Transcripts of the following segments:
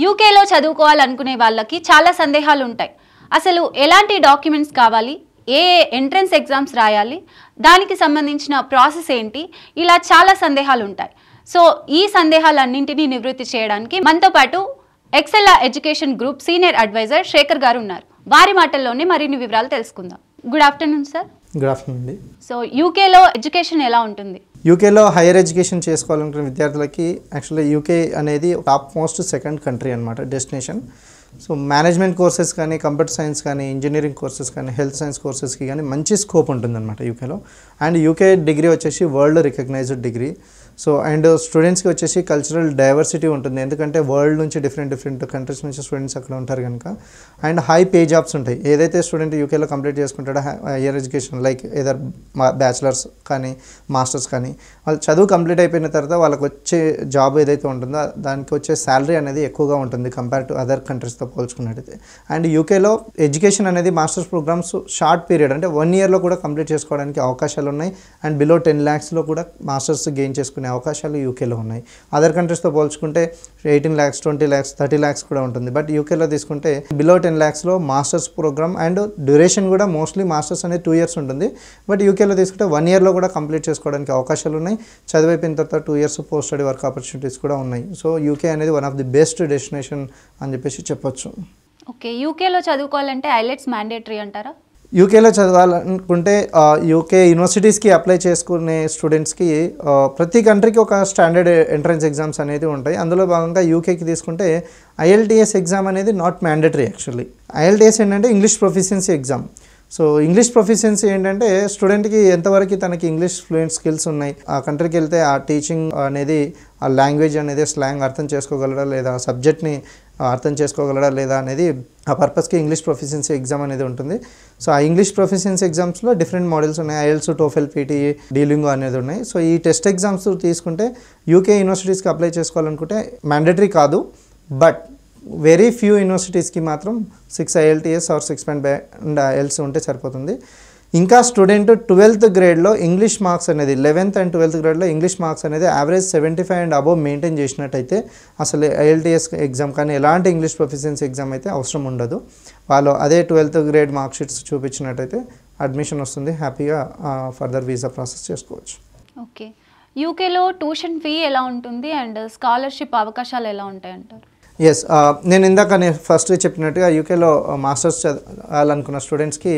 యూకేలో చదువుకోవాలనుకునే వాళ్ళకి చాలా సందేహాలు ఉంటాయి. అసలు ఎలాంటి డాక్యుమెంట్స్ కావాలి, ఏ ఎంట్రన్స్ ఎగ్జామ్స్ రాయాలి, దానికి సంబంధించిన ప్రాసెస్ ఏంటి, ఇలా చాలా సందేహాలు ఉంటాయి. సో ఈ సందేహాలన్నింటినీ నివృత్తి చేయడానికి మనతో పాటు Excel education group senior advisor Shekhar గారు ఉన్నారు. వారి మాటల్లోనే మరిన్ని వివరాలు తెలుసుకుందాం. Good afternoon sir. Good afternoon అండి. సో యూకేలో ఎడ్యుకేషన్ ఎలా ఉంటుంది? యూకేలో హైయర్ ఎడ్యుకేషన్ చేసుకోవాలనుకున్న విద్యార్థులకి యాక్చువల్లీ యూకే అనేది టాప్ మోస్ట్ సెకండ్ కంట్రీ అనమాట, డెస్టినేషన్. సో మేనేజ్మెంట్ కోర్సెస్ కానీ, కంప్యూటర్ సైన్స్ కానీ, ఇంజనీరింగ్ కోర్సెస్ కానీ, హెల్త్ సైన్స్ కోర్సెస్కి కానీ మంచి స్కోప్ ఉంటుందన్నమాట యూకేలో. అండ్ యూకే డిగ్రీ వచ్చేసి world recognised degree. So and స్టూడెంట్స్కి వచ్చేసి కల్చరల్ డైవర్సిటీ ఉంటుంది, ఎందుకంటే వరల్డ్ నుంచి డిఫరెంట్ కంట్రీస్ నుంచి స్టూడెంట్స్ అక్కడ ఉంటారు కనుక. అండ్ హై పే జాబ్స్ ఉంటాయి. ఏదైతే స్టూడెంట్ యూకేలో కంప్లీట్ చేసుకుంటాడో higher education like either bachelors కానీ మాస్టర్స్ కానీ, వాళ్ళు చదువు కంప్లీట్ అయిపోయిన తర్వాత వాళ్ళకి వచ్చే జాబ్ ఏదైతే ఉంటుందో దానికి వచ్చే శాలరీ అనేది ఎక్కువగా ఉంటుంది కంపేర్ టు అదర్ కంట్రీస్తో పోల్చుకున్నట్టయితే. అండ్ యూకేలో ఎడ్యుకేషన్ అనేది మాస్టర్స్ ప్రోగ్రామ్స్ షార్ట్ పీరియడ్ అంటే 1 yearలో కూడా కంప్లీట్ చేసుకోవడానికి అవకాశాలు ఉన్నాయి. అండ్ బిలో 10 lakhsలో కూడా మాస్టర్స్ గెయిన్ చేసుకునే అవకాశాలు యూకేలో ఉన్నాయి. అదర్ కంట్రీస్తో పోల్చుకుంటే 18 lakhs, 20 lakhs, 30 lakhs కూడా ఉంటుంది. బట్ యూకేలో తీసుకుంటే బిలో 10 lakhsలో మాస్టర్స్ ప్రోగ్రామ్ అండ్ డ్యూరేషన్ కూడా మోస్ట్లీ మాస్టర్స్ అనేది 2 years ఉంటుంది. బట్ యూకేలో తీసుకుంటే 1 yearలో కూడా కంప్లీట్ చేసుకోవడానికి అవకాశాలు ఉన్నాయి. చదివైపోయిన తర్వాత 2 years post study work opportunities కూడా ఉన్నాయి. సో యూకే అనేది one of the best destination అని చెప్పేసి చెప్పొచ్చు. ఓకే, యూకేలో చదువుకోవాలంటే ఐలెట్స్ మ్యాండేటరీ అంటారా? యూకేలో చదవాలనుకుంటే యూకే యూనివర్సిటీస్కి అప్లై చేసుకునే స్టూడెంట్స్కి ప్రతి కంట్రీకి ఒక స్టాండర్డ్ ఎంట్రన్స్ ఎగ్జామ్స్ అనేది ఉంటాయి. అందులో భాగంగా యూకేకి తీసుకుంటే IELTS ఎగ్జామ్ అనేది నాట్ మ్యాండేటరీ. యాక్చువల్లీ IELTS ఏంటంటే English proficiency exam. So English proficiency ఏంటంటే స్టూడెంట్కి ఎంతవరకు తనకి ఇంగ్లీష్ ఫ్లూయెంట్ స్కిల్స్ ఉన్నాయి, ఆ కంట్రీకి వెళ్తే ఆ టీచింగ్ అనేది, ఆ లాంగ్వేజ్ అనేది, స్లాంగ్ అర్థం చేసుకోగలరా లేదా, సబ్జెక్ట్ని అర్థం చేసుకోగలరా లేదా అనేది ఆ పర్పస్కి ఇంగ్లీష్ ప్రొఫిషియన్సీ ఎగ్జామ్ అనేది ఉంటుంది. సో ఆ ఇంగ్లీష్ ప్రొఫిషియన్సీ ఎగ్జామ్స్లో డిఫరెంట్ మోడల్స్ ఉన్నాయి. IELTS, TOEFL, PTE, డీలింగో అనేది ఉన్నాయి. సో ఈ టెస్ట్ ఎగ్జామ్స్ తీసుకుంటే యూకే యూనివర్సిటీస్కి అప్లై చేసుకోవాలనుకుంటే మ్యాండేటరీ కాదు. బట్ వెరీ ఫ్యూ యూనివర్సిటీస్కి మాత్రం 6 IELTS ఆర్ 6 IELTS ఉంటే సరిపోతుంది. ఇంకా స్టూడెంట్ 12th గ్రేడ్లో ఇంగ్లీష్ మార్క్స్ అనేది 11th and 12th గ్రేడ్లో ఇంగ్లీష్ మార్క్స్ అనేది యావరేజ్ 75 and above మెయింటైన్ చేసినట్టయితే అసలు IELTS ఎగ్జామ్ కానీ ఎలాంటి ఇంగ్లీష్ ప్రొఫిషియన్సీ ఎగ్జామ్ అయితే అవసరం ఉండదు. వాళ్ళు అదే 12th గ్రేడ్ మార్క్ షీట్స్ చూపించినట్టయితే అడ్మిషన్ వస్తుంది, హ్యాపీగా ఫర్దర్ వీసా ప్రాసెస్ చేసుకోవచ్చు. ఓకే, యూకేలో ట్యూషన్ ఫీ ఎలా ఉంటుంది అండ్ స్కాలర్షిప్ అవకాశాలు ఎలా ఉంటాయి అంటారు? ఎస్, నేను ఇందాక ఫస్ట్ చెప్పినట్టుగా యూకేలో మాస్టర్స్ చదవాలనుకున్న స్టూడెంట్స్కి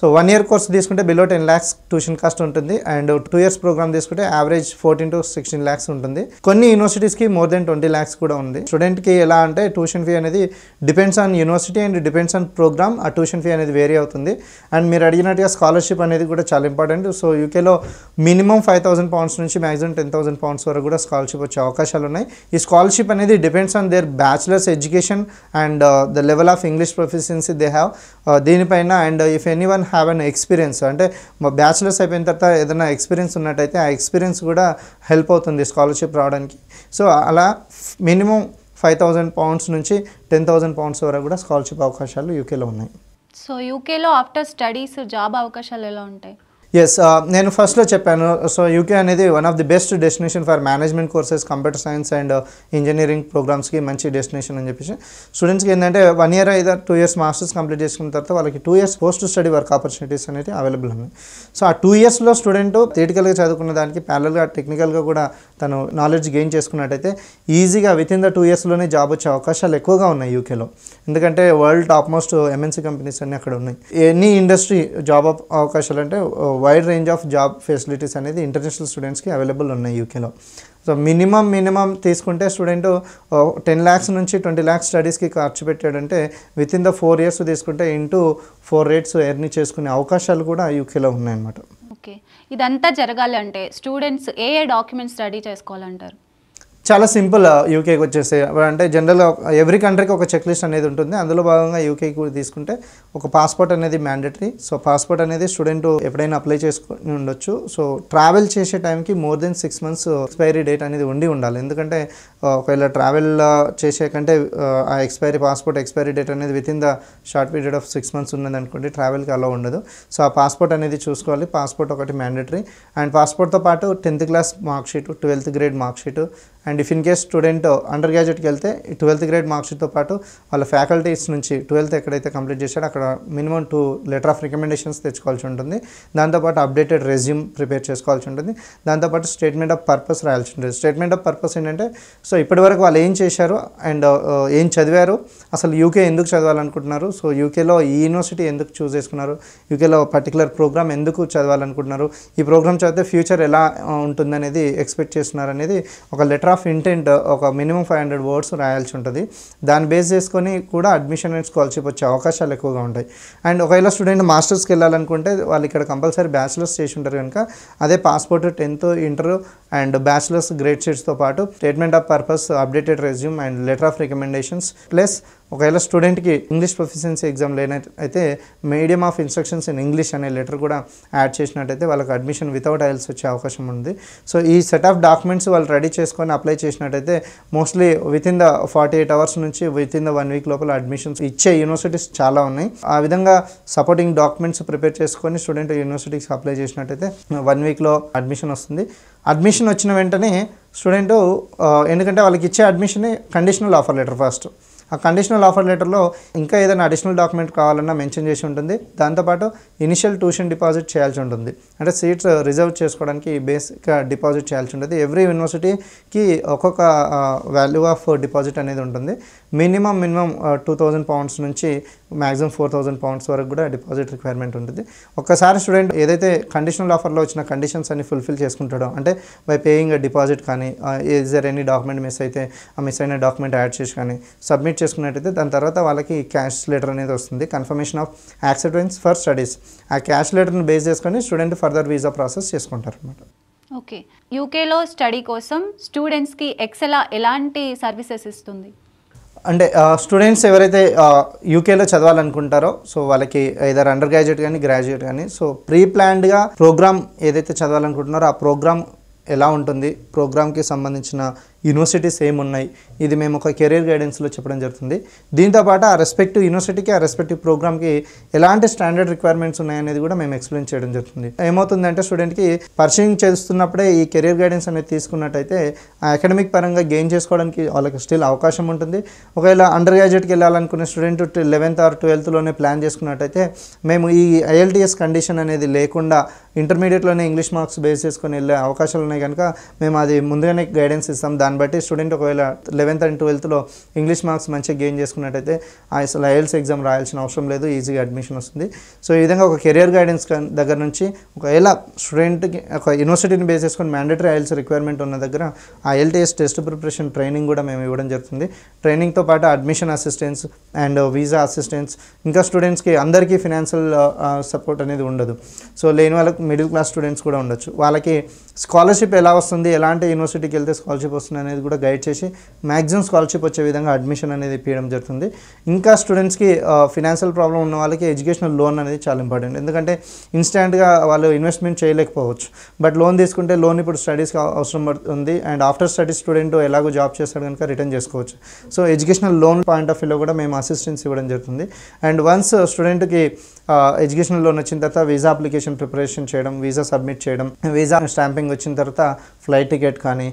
1 year కోర్స్ తీసుకుంటే బిలో 10 lakhs ట్యూషన్ కాస్ట్ ఉంటుంది. అండ్ 2 years ప్రోగ్రామ్ తీసుకుంటే యావరేజ్ 14 to 16 lakhs ఉంటుంది. కొన్ని యూనివర్సిటీస్కి మోర్ దెన్ 20 lakhs కూడా ఉంది. స్టూడెంట్కి ఎలా అంటే ట్యూషన్ ఫీ అనేది depends on university and depends on programme. ఆ ట్యూషన్ ఫీ అనేది వేరీ అవుతుంది. అండ్ మీరు అడిగినట్టుగా స్కాలర్షిప్ అనేది కూడా చాలా ఇంపార్టెంట్. సో యూకేలో మినిమం £5,000 నుంచి మ్యాక్సిమం £10,000 వరకు కూడా స్కాలర్షిప్ వచ్చే అవకాశాలు ఉన్నాయి. ఈ స్కాలర్షిప్ అనేది depends on their bachelors education and the level of English proficiency they have దీనిపైన. And if anyone have an experience అంటే బ్యాచిలర్స్ అయిపోయిన తర్వాత ఏదైనా ఎక్స్పీరియన్స్ ఉన్నట్టయితే ఆ ఎక్స్పీరియన్స్ కూడా హెల్ప్ అవుతుంది స్కాలర్షిప్ రావడానికి. సో అలా మినిమం £5,000 నుంచి £10,000 వరకు కూడా స్కాలర్షిప్ అవకాశాలు యూకేలో ఉన్నాయి. సో యూకేలో ఆఫ్టర్ స్టడీస్ జాబ్ అవకాశాలు ఎలా ఉంటాయి? ఎస్, నేను ఫస్ట్లో చెప్పాను. సో యూకే అనేది one of the best destination for management courses, computer science and engineering ప్రోగ్రామ్స్కి మంచి డెస్టినేషన్ అని చెప్పేసి. స్టూడెంట్స్కి ఏంటంటే 1 year either 2 years masters complete చేసుకున్న తర్వాత వాళ్ళకి 2 years post study work opportunities అనేది అవైలబుల్ ఉన్నాయి. సో ఆ 2 yearsలో స్టూడెంట్ థియరిటికల్గా చదువుకున్న దానికి ప్యారలల్గా టెక్నికల్గా కూడా తను నాలెడ్జ్ గెయిన్ చేసుకున్నట్టయితే ఈజీగా విత్ ఇన్ ద 2 yearsలోనే జాబ్ వచ్చే అవకాశాలు ఎక్కువగా ఉన్నాయి యూకేలో. ఎందుకంటే world top most MNC companies అన్నీ అక్కడ ఉన్నాయి. ఎనీ ఇండస్ట్రీ జాబ్ అవకాశాలు అంటే wide range of job facilities అనేది ఇంటర్నేషనల్ స్టూడెంట్స్కి అవైలబుల్ ఉన్నాయి యూకేలో. సో మినిమం తీసుకుంటే స్టూడెంట్ 10 lakhs నుంచి 20 lakhs స్టడీస్కి ఖర్చు పెట్టాడంటే విత్ ఇన్ ద 4 years తీసుకుంటే ఇంటూ 4 rates ఎర్న్ చేసుకునే అవకాశాలు కూడా యూకేలో ఉన్నాయన్నమాట. ఓకే, ఇదంతా జరగాలి అంటే స్టూడెంట్స్ ఏ డాక్యుమెంట్స్ రెడీ చేసుకోవాలంటారు? చాలా సింపుల్ యూకేకి వచ్చేసి. అంటే జనరల్గా ఎవ్రీ కంట్రీకి ఒక చెక్ లిస్ట్ అనేది ఉంటుంది. అందులో భాగంగా యూకేకి కూడా తీసుకుంటే ఒక పాస్పోర్ట్ అనేది మ్యాండేటరీ. సో పాస్పోర్ట్ అనేది స్టూడెంట్ ఎప్పుడైనా అప్లై చేసుకుని ఉండొచ్చు. సో ట్రావెల్ చేసే టైంకి more than 6 months expiry date అనేది ఉండాలి. ఎందుకంటే ఒకవేళ ట్రావెల్ చేసే కంటే ఆ పాస్పోర్ట్ ఎక్స్పైరీ డేట్ అనేది with in the short period of 6 months ఉన్నది అనుకోండి, ట్రావెల్కి అలో ఉండదు. సో ఆ పాస్పోర్ట్ అనేది చూసుకోవాలి. పాస్పోర్ట్ ఒకటి మ్యాండేటరీ. అండ్ పాస్పోర్ట్తో పాటు 10th class mark sheet, 12th grade mark sheet, and if in case student under గ్రాడ్యుయేట్కి వెళ్తే 12th grade మార్క్ షీట్తో పాటు వాళ్ళ ఫ్యాకల్టీస్ నుంచి 12th ఎక్కడైతే కంప్లీట్ చేశాడో అక్కడ మినిమం 2 లెటర్ ఆఫ్ రికమెండేషన్స్ తెచ్చుకోవాల్సి ఉంటుంది. దాంతోపాటు అప్డేటెడ్ రెజ్యూమ్ ప్రిపేర్ చేసుకోవాల్సి ఉంటుంది. దాంతోపాటు స్టేట్మెంట్ ఆఫ్ పర్పస్ రాయాల్సి ఉంటుంది. స్టేట్మెంట్ ఆఫ్ పర్పస్ ఏంటంటే సో ఇప్పటివరకు వాళ్ళు ఏం చేశారు అండ్ ఏం చదివారు, అసలు యూకే ఎందుకు చదవాలనుకుంటున్నారు, సో యూకేలో ఈ యూనివర్సిటీ ఎందుకు చూస్ చేసుకున్నారు, యూకేలో పర్టికులర్ ప్రోగ్రామ్ ఎందుకు చదవాలనుకుంటున్నారు, ఈ ప్రోగ్రామ్ చదివితే ఫ్యూచర్ ఎలా ఉంటుందనేది ఎక్స్పెక్ట్ చేస్తున్నారు అనేది ఒక లెటర్ ఆఫ్ ఇంటెంట్ ఒక మినిమం 500 words రాయాల్సి ఉంటుంది. దాన్ని బేస్ చేసుకొని కూడా అడ్మిషన్ అండ్ స్కాలర్షిప్ వచ్చే అవకాశాలు ఎక్కువగా ఉంటాయి. అండ్ ఒకవేళ స్టూడెంట్ మాస్టర్స్కి వెళ్ళాలనుకుంటే వాళ్ళు ఇక్కడ కంపల్సరీ బ్యాచిలర్స్ చేసి ఉంటారు కనుక అదే passport, 10th, inter and bachelors grade షీట్స్తో పాటు statement of purpose, updated resume and letter of recommendations plus ఒకవేళ స్టూడెంట్కి ఇంగ్లీష్ ప్రొఫిషియన్సీ ఎగ్జామ్ లేనట్టయితే medium of instructions in English అనే లెటర్ కూడా యాడ్ చేసినట్టయితే వాళ్ళకి అడ్మిషన్ వితౌట్ ఐఎల్స్ వచ్చే అవకాశం ఉంది. సో ఈ సెట్ ఆఫ్ డాక్యుమెంట్స్ వాళ్ళు రెడీ చేసుకొని అప్లై చేసినట్టయితే mostly with in the 48 hours నుంచి విత్ ఇన్ ద 1 week లోపల అడ్మిషన్స్ ఇచ్చే యూనివర్సిటీస్ చాలా ఉన్నాయి. ఆ విధంగా సపోర్టింగ్ డాక్యుమెంట్స్ ప్రిపేర్ చేసుకొని స్టూడెంట్ యూనివర్సిటీకి అప్లై చేసినట్టయితే 1 weekలో అడ్మిషన్ వస్తుంది. అడ్మిషన్ వచ్చిన వెంటనే స్టూడెంట్ ఎందుకంటే వాళ్ళకి ఇచ్చే admission conditional offer letter first. ఆ కండిషనల్ ఆఫర్ లెటర్లో ఇంకా ఏదైనా అడిషనల్ డాక్యుమెంట్ కావాలన్నా మెన్షన్ చేసి ఉంటుంది. దాంతోపాటు ఇనిషియల్ ట్యూషన్ డిపాజిట్ చేయాల్సి ఉంటుంది. అంటే సీట్స్ రిజర్వ్ చేసుకోవడానికి బేసిక్గా డిపాజిట్ చేయాల్సి ఉంటుంది. ఎవ్రీ యూనివర్సిటీకి ఒక్కొక్క వాల్యూ ఆఫ్ డిపాజిట్ అనేది ఉంటుంది. మినిమం 2,000 pounds నుంచి మ్యాక్సిమం 4,000 pounds వరకు కూడా డిపాజిట్ రిక్వైర్మెంట్ ఉంటుంది. ఒక్కసారి స్టూడెంట్ ఏదైతే కండిషనల్ ఆఫర్లో వచ్చిన కండిషన్స్ అన్ని ఫుల్ఫిల్ చేసుకుంటాడో అంటే బై పేయింగ్ డిపాజిట్ కానీ is there any document miss అయితే ఆ మిస్ అయిన డాక్యుమెంట్ యాడ్ చేసి కానీ సబ్మిట్ చేసుకున్నట్టయితే దాని తర్వాత వాళ్ళకి క్యాష్ లెటర్ అనేది వస్తుంది, confirmation of acceptance for studies. ఆ క్యాష్ లెటర్ని బేస్ చేసుకొని స్టూడెంట్ ఫర్దర్ వీసా ప్రాసెస్ చేసుకుంటారు అన్నమాట. ఓకే, యూకేలో స్టడీ కోసం స్టూడెంట్స్కి ఎక్సెలా ఎలాంటి సర్వీసెస్ ఇస్తుంది? అంటే స్టూడెంట్స్ ఎవరైతే యూకేలో చదవాలనుకుంటారో సో వాళ్ళకి ఐదర్ అండర్ గ్రాడ్యుయేట్ కానీ గ్రాడ్యుయేట్ కానీ సో ప్రీ ప్లాన్డ్గా ప్రోగ్రామ్ ఏదైతే చదవాలనుకుంటున్నారో ఆ ప్రోగ్రామ్ ఎలా ఉంటుంది, ప్రోగ్రామ్కి సంబంధించిన యూనివర్సిటీస్ ఏమున్నాయి, ఇది మేము ఒక కెరీర్ గైడెన్స్లో చెప్పడం జరుగుతుంది. దీంతోపాటు ఆ రెస్పెక్టివ్ యూనివర్సిటీకి ఆ రెస్పెక్టివ్ ప్రోగ్రామ్కి ఎలాంటి స్టాండర్డ్ రిక్వైర్మెంట్స్ ఉన్నాయనేది కూడా మేము ఎక్స్ప్లెయిన్ చేయడం జరుగుతుంది. ఏమవుతుందంటే స్టూడెంట్కి పర్సూయింగ్ చేస్తున్నప్పుడే ఈ కెరీర్ గైడెన్స్ అనేది తీసుకున్నట్టయితే ఆ అకాడమిక్ పరంగా గెయిన్ చేసుకోవడానికి వాళ్ళకి స్టిల్ అవకాశం ఉంటుంది. ఒకవేళ అండర్ గ్రాడ్యుయేట్కి వెళ్ళాలనుకునే student 11th or 12th plan చేసుకున్నట్టయితే మేము ఈ IELTS కండిషన్ అనేది లేకుండా ఇంటర్మీడియట్లోనే ఇంగ్లీష్ మార్క్స్ బేస్ చేసుకొని వెళ్ళే అవకాశాలు ఉన్నాయి కనుక మేము అది ముందుగానే గైడెన్స్ ఇస్తాం. దాన్ని బట్టి స్టూడెంట్ ఒకవేళ 11th and 12th English marks మంచిగా గెయిన్ చేసుకున్నట్టయితే అసలు IELTS ఎగ్జామ్ రాయాల్సిన అవసరం లేదు, ఈజీగా అడ్మిషన్ వస్తుంది. సో ఈ విధంగా ఒక కెరియర్ గైడెన్స్ దగ్గర నుంచి ఒకవేళ స్టూడెంట్కి ఒక యూనివర్సిటీని బేస్ చేసుకొని మ్యాండేటరీ IELTS రిక్వైర్మెంట్ ఉన్న దగ్గర IELTS టెస్ట్ ప్రిపరేషన్ ట్రైనింగ్ కూడా మేము ఇవ్వడం జరుగుతుంది. ట్రైనింగ్తో పాటు admission assistance and visa assistance, ఇంకా స్టూడెంట్స్కి అందరికీ ఫినాన్షియల్ సపోర్ట్ అనేది ఉండదు. సో లేని వాళ్ళకి మిడిల్ క్లాస్ స్టూడెంట్స్ కూడా ఉండొచ్చు. వాళ్ళకి స్కాలర్షిప్ ఎలా వస్తుంది, ఎలాంటి యూనివర్సిటీకి వెళ్తే స్కాలర్షిప్ వస్తుంది అనేది కూడా గైడ్ చేసి మ్యాక్సిమం స్కాలర్షిప్ వచ్చే విధంగా అడ్మిషన్ అనేది ఇప్పించడం జరుగుతుంది. ఇంకా స్టూడెంట్స్కి ఫినాన్షియల్ ప్రాబ్లం ఉన్న వాళ్ళకి ఎడ్యుకేషనల్ లోన్ అనేది చాలా ఇంపార్టెంట్. ఎందుకంటే ఇన్స్టాంట్గా వాళ్ళు ఇన్వెస్ట్మెంట్ చేయలేకపోవచ్చు, బట్ లోన్ తీసుకుంటే లోన్ ఇప్పుడు స్టడీస్కి అవసరం పడుతుంది. అండ్ ఆఫ్టర్ స్టడీస్ స్టూడెంట్ ఎలాగో జాబ్ చేస్తాడు కనుక రిటర్న్ చేసుకోవచ్చు. So educational loan point of వ్యూలో కూడా మేము అసిస్టెన్స్ ఇవ్వడం జరుగుతుంది. అండ్ వన్స్ స్టూడెంట్కి ఎడ్యుకేషనల్ లోన్ వచ్చిన తర్వాత వీసా అప్లికేషన్ ప్రిపరేషన్ చేయడం, వీసా సబ్మిట్ చేయడం, వీసా స్టాంపింగ్ వచ్చిన తర్వాత ఫ్లైట్ టికెట్ కానీ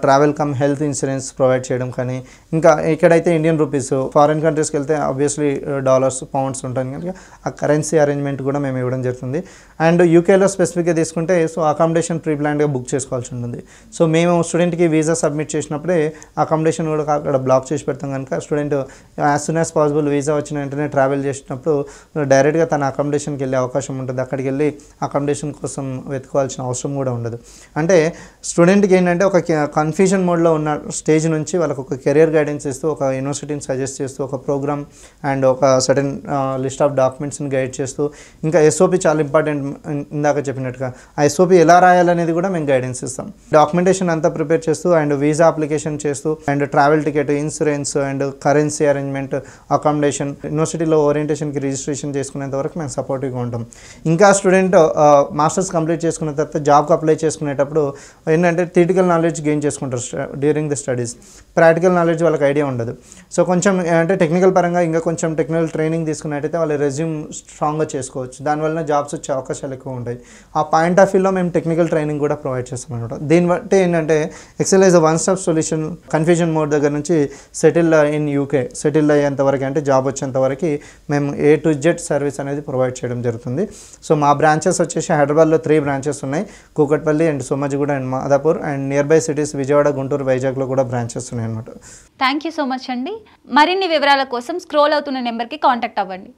travel come health insurance provide చేయడం కానీ, ఇంకా ఇక్కడైతే ఇండియన్ రూపీస్, ఫారిన్ కంట్రీస్కి వెళ్తే ఆబ్వియస్లీ డాలర్స్, పౌండ్స్ ఉంటాయి కనుక ఆ కరెన్సీ అరేంజ్మెంట్ కూడా మేము ఇవ్వడం జరుగుతుంది. అండ్ యూకేలో స్పెసిఫిక్గా తీసుకుంటే సో అకామిడేషన్ ప్రీ ప్లాన్డ్గా బుక్ చేసుకోవాల్సి ఉంటుంది. సో మేము స్టూడెంట్కి వీసా సబ్మిట్ చేసినప్పుడే అకామిడేషన్ కూడా అక్కడ బ్లాక్ చేసి పెడతాం కనుక student as soon as possible visa వచ్చిన వెంటనే ట్రావెల్ చేసినప్పుడు డైరెక్ట్గా తన అకామిడేషన్కి వెళ్ళే అవకాశం ఉంటుంది. అక్కడికి వెళ్ళి అకామిడేషన్ కోసం వెతుకోవాల్సిన అవసరం కూడా ఉండదు. అంటే స్టూడెంట్కి ఏంటంటే ఒక కన్ఫ్యూజన్ మోడ్లో ఉన్న స్టేజ్ నుంచి వాళ్ళకు ఒక కెరియర్ గైడెన్స్ ఇస్తూ, ఒక యూనివర్సిటీని సజెస్ట్ చేస్తూ, ఒక ప్రోగ్రామ్ అండ్ ఒక సర్టెన్ లిస్ట్ ఆఫ్ డాక్యుమెంట్స్ని గైడ్ చేస్తూ, ఇంకా SOP చాలా ఇంపార్టెంట్ ఇందాక చెప్పినట్టుగా ఆ SOP ఎలా రాయాలనేది కూడా మేము గైడెన్స్ ఇస్తాం. డాక్యుమెంటేషన్ అంతా ప్రిపేర్ చేస్తూ అండ్ వీసా అప్లికేషన్ చేస్తూ and travel ticket, insurance and currency arrangement, accommodation, యూనివర్సిటీలో ఓరియంటేషన్కి రిజిస్ట్రేషన్ చేసుకునేంత వరకు మేము సపోర్టివ్గా ఉంటాం. ఇంకా స్టూడెంట్ మాస్టర్స్ కంప్లీట్ చేసుకున్న తర్వాత జాబ్కి అప్లై చేసుకునే చేసుకునేటప్పుడు ఏంటంటే థియరిటికల్ నాలెడ్జ్ గెయిన్ చేసుకుంటారు during the studies, practical knowledge వాళ్ళకి ఐడియా ఉండదు. సో కొంచెం అంటే టెక్నికల్ పరంగా ఇంకా కొంచెం టెక్నికల్ ట్రైనింగ్ తీసుకున్నట్టయితే వాళ్ళ రెజ్యూమ్ స్ట్రాంగ్గా చేసుకోవచ్చు, దానివల్ల జాబ్స్ వచ్చే అవకాశాలు ఎక్కువ ఉంటాయి. ఆ పాయింట్ ఆఫ్ వ్యూలో మేము టెక్నికల్ ట్రైనింగ్ కూడా ప్రొవైడ్ చేస్తాం అనమాట. దీన్ని బట్టి ఏంటంటే Excel is one stop solution. Confusion mode దగ్గర నుంచి సెటిల్ ఇన్ యూకే, సెటిల్ అయ్యేంతవరకు అంటే జాబ్ వచ్చేంతవరకు మేము A to Z సర్వీస్ అనేది ప్రొవైడ్ చేయడం జరుగుతుంది. సో మా బ్రాంచెస్ వచ్చేసి హైదరాబాద్లో 3 బ్రాంచెస్ ఉన్నాయి, Kukatpally and Somajiguda and Madhapur, and near by cities Vijayawada, Guntur, వైజాగ్లో కూడా బ్రాంచెస్ ఉన్నాయి అనమాట. థ్యాంక్ యూ సో మచ్ అండి. మరిన్ని వివరాల కోసం స్క్రోల్ అవుతున్న నెంబర్కి కాంటాక్ట్ అవ్వండి.